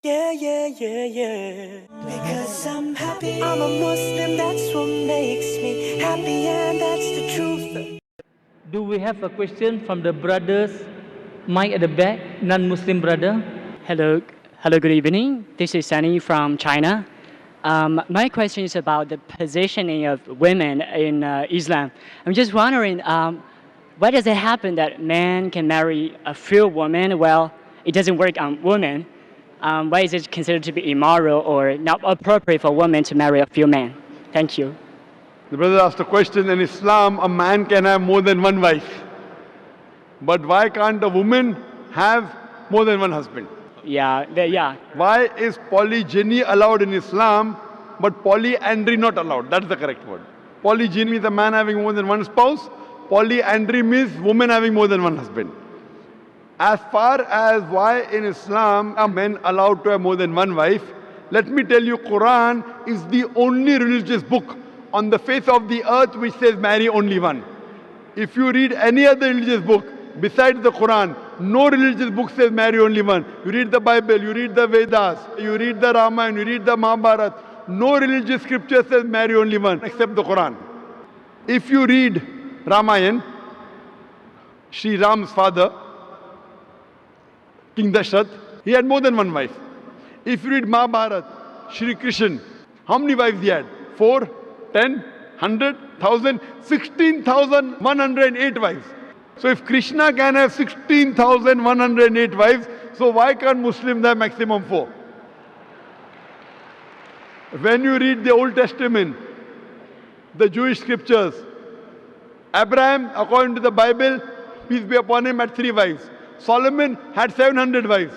Yeah, yeah, yeah, yeah. Because I'm happy. I'm a Muslim, that's what makes me happy, and that's the truth. Do we have a question from the brothers? Mike at the back, non-Muslim brother. Hello, good evening. This is Sunny from China. My question is about the positioning of women in Islam. I'm just wondering, why does it happen that men can marry a few women? Well, it doesn't work on women. Why is it considered to be immoral or not appropriate for women to marry a few men? Thank you. The brother asked a question. In Islam, a man can have more than one wife. But why can't a woman have more than one husband? Yeah. Why is polygyny allowed in Islam, but polyandry not allowed? That's the correct word. Polygyny means a man having more than one spouse. Polyandry means woman having more than one husband. As far as why in Islam are men allowed to have more than one wife, let me tell you, Quran is the only religious book on the face of the earth which says marry only one. If you read any other religious book besides the Quran, no religious book says marry only one. You read the Bible, you read the Vedas, you read the Ramayana, you read the Mahabharata. No religious scripture says marry only one except the Quran. If you read Ramayana, Sri Ram's father, King Dashrath, he had more than one wife. If you read Mahabharata, Shri Krishna, how many wives he had? 4, 10, 100, 1000, 16,108 wives. So if Krishna can have 16,108 wives, so why can't Muslims have maximum 4? When you read the Old Testament, the Jewish scriptures, Abraham, according to the Bible, peace be upon him, had 3 wives. Solomon had 700 wives.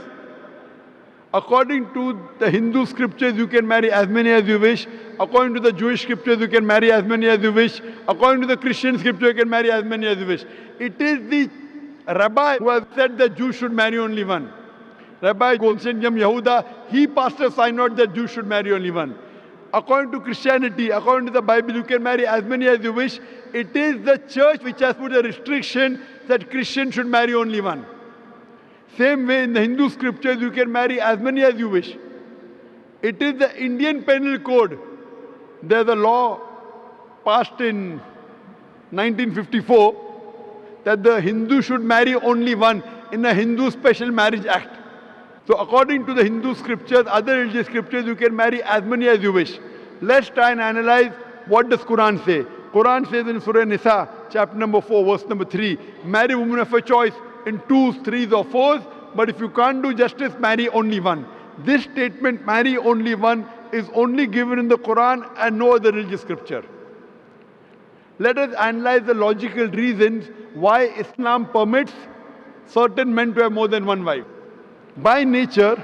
According to the Hindu scriptures, you can marry as many as you wish. According to the Jewish scriptures, you can marry as many as you wish. According to the Christian scripture, you can marry as many as you wish. It is the rabbi who has said that Jews should marry only one. Rabbi Golshen Yam Yehuda, he passed a synod that Jews should marry only one. According to Christianity, according to the Bible, you can marry as many as you wish. It is the church which has put a restriction that Christians should marry only one. Same way in the Hindu scriptures, you can marry as many as you wish. It is the Indian Penal Code. There's a law passed in 1954 that the Hindu should marry only one in a Hindu Special Marriage Act. So according to the Hindu scriptures, other religious scriptures, you can marry as many as you wish. Let's try and analyze what does Quran say. Quran says in Surah Nisa, chapter number 4, verse number 3, marry women of a choice in 2s, 3s or 4s, but if you can't do justice, marry only one. This statement, marry only one, is only given in the Quran and no other religious scripture. Let us analyze the logical reasons why Islam permits certain men to have more than one wife. By nature,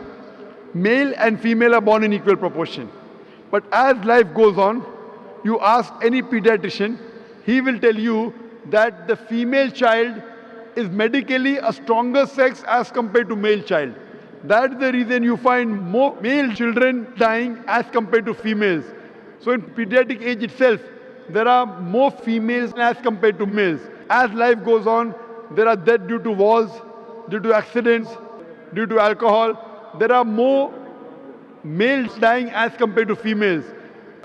male and female are born in equal proportion. But as life goes on, you ask any pediatrician, he will tell you that the female child is medically a stronger sex as compared to male child. That's the reason you find more male children dying as compared to females. So in pediatric age itself, there are more females as compared to males. As life goes on, there are deaths due to wars, due to accidents, due to alcohol. There are more males dying as compared to females.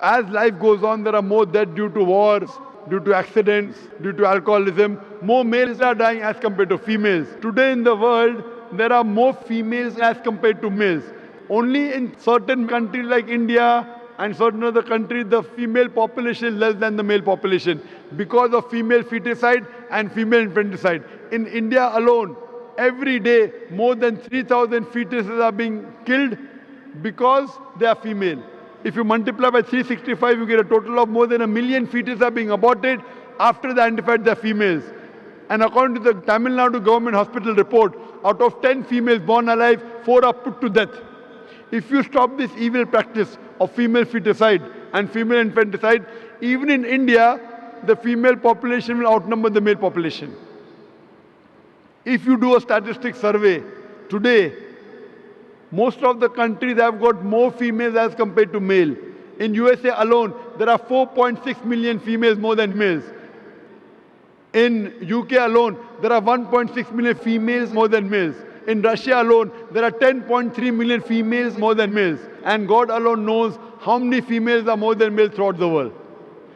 As life goes on, there are more deaths due to wars, due to accidents, due to alcoholism. More males are dying as compared to females. Today in the world, there are more females as compared to males. Only in certain countries like India and certain other countries, the female population is less than the male population because of female feticide and female infanticide. In India alone, every day, more than 3,000 fetuses are being killed because they are female. If you multiply by 365, you get a total of more than 1 million fetuses are being aborted after they identified they are females. And according to the Tamil Nadu government hospital report, out of 10 females born alive, 4 are put to death. If you stop this evil practice of female feticide and female infanticide, even in India, the female population will outnumber the male population. If you do a statistic survey today, most of the countries have got more females as compared to male. In USA alone, there are 4.6 million females more than males. In UK alone, there are 1.6 million females more than males. In Russia alone, there are 10.3 million females more than males. And God alone knows how many females are more than males throughout the world.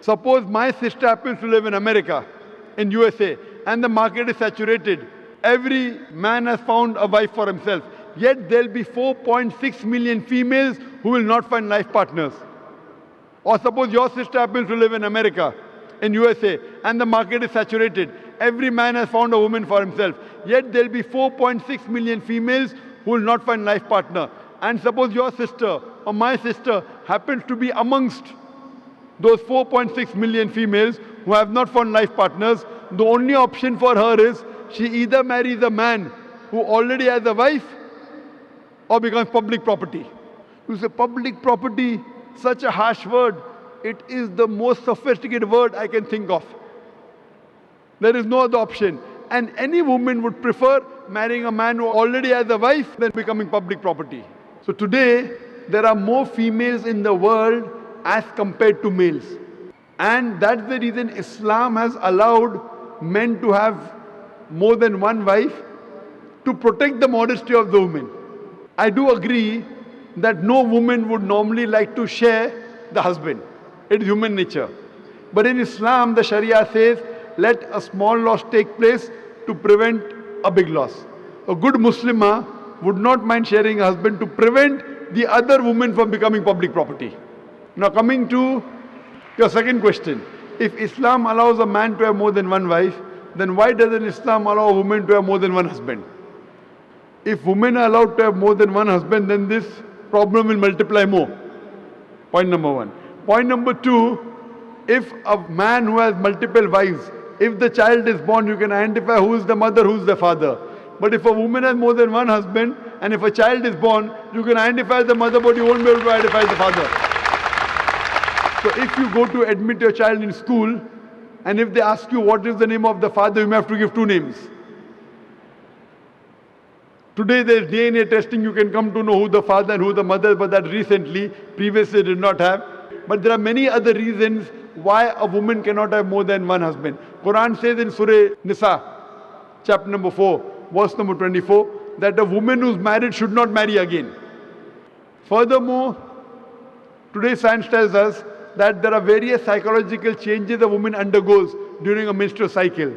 Suppose my sister happens to live in America, in USA, and the market is saturated. Every man has found a wife for himself. Yet there'll be 4.6 million females who will not find life partners. Or suppose your sister happens to live in America, in USA, and the market is saturated. Every man has found a woman for himself. Yet there'll be 4.6 million females who will not find life partner. And suppose your sister or my sister happens to be amongst those 4.6 million females who have not found life partners. The only option for her is she either marries a man who already has a wife or becomes public property. You say public property, such a harsh word. It is the most sophisticated word I can think of. There is no other option. And any woman would prefer marrying a man who already has a wife than becoming public property. So today, there are more females in the world as compared to males. And that's the reason Islam has allowed men to have more than one wife to protect the modesty of the woman. I do agree that no woman would normally like to share the husband. It is human nature. But in Islam, the Sharia says, let a small loss take place to prevent a big loss. A good Muslimah would not mind sharing a husband to prevent the other woman from becoming public property. Now coming to your second question. If Islam allows a man to have more than one wife, then why doesn't Islam allow a woman to have more than one husband? If women are allowed to have more than one husband, then this problem will multiply more. Point number one. Point number two, if a man who has multiple wives, if the child is born, you can identify who is the mother, who is the father. But if a woman has more than one husband, and if a child is born, you can identify the mother, but you won't be able to identify the father. So if you go to admit your child in school, and if they ask you what is the name of the father, you may have to give two names. Today there is DNA testing, you can come to know who the father and who the mother, but that recently, previously did not have. But there are many other reasons why a woman cannot have more than one husband. Quran says in Surah Nisa, chapter number 4, verse number 24, that a woman who's married should not marry again. Furthermore, today science tells us that there are various psychological changes a woman undergoes during a menstrual cycle.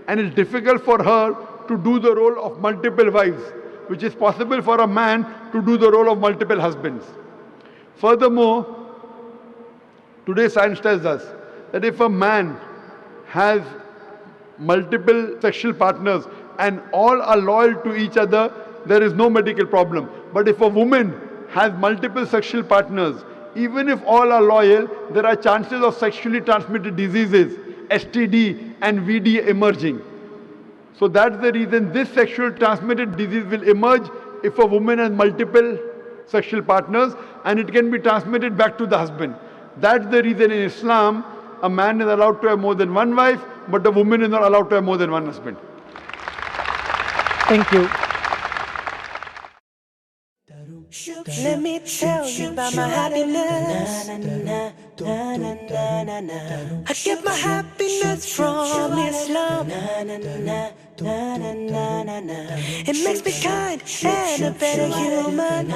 And it's difficult for her to do the role of multiple wives, which is possible for a man to do the role of multiple husbands. Furthermore, today science tells us that if a man has multiple sexual partners and all are loyal to each other, there is no medical problem. But if a woman has multiple sexual partners, even if all are loyal, there are chances of sexually transmitted diseases, STD and VD emerging. So that's the reason this sexual transmitted disease will emerge if a woman has multiple sexual partners, and it can be transmitted back to the husband. That's the reason in Islam, a man is allowed to have more than one wife, but a woman is not allowed to have more than one husband. Thank you. Let me tell you about my happiness. I get my happiness from Islam. It makes me kind and a better human.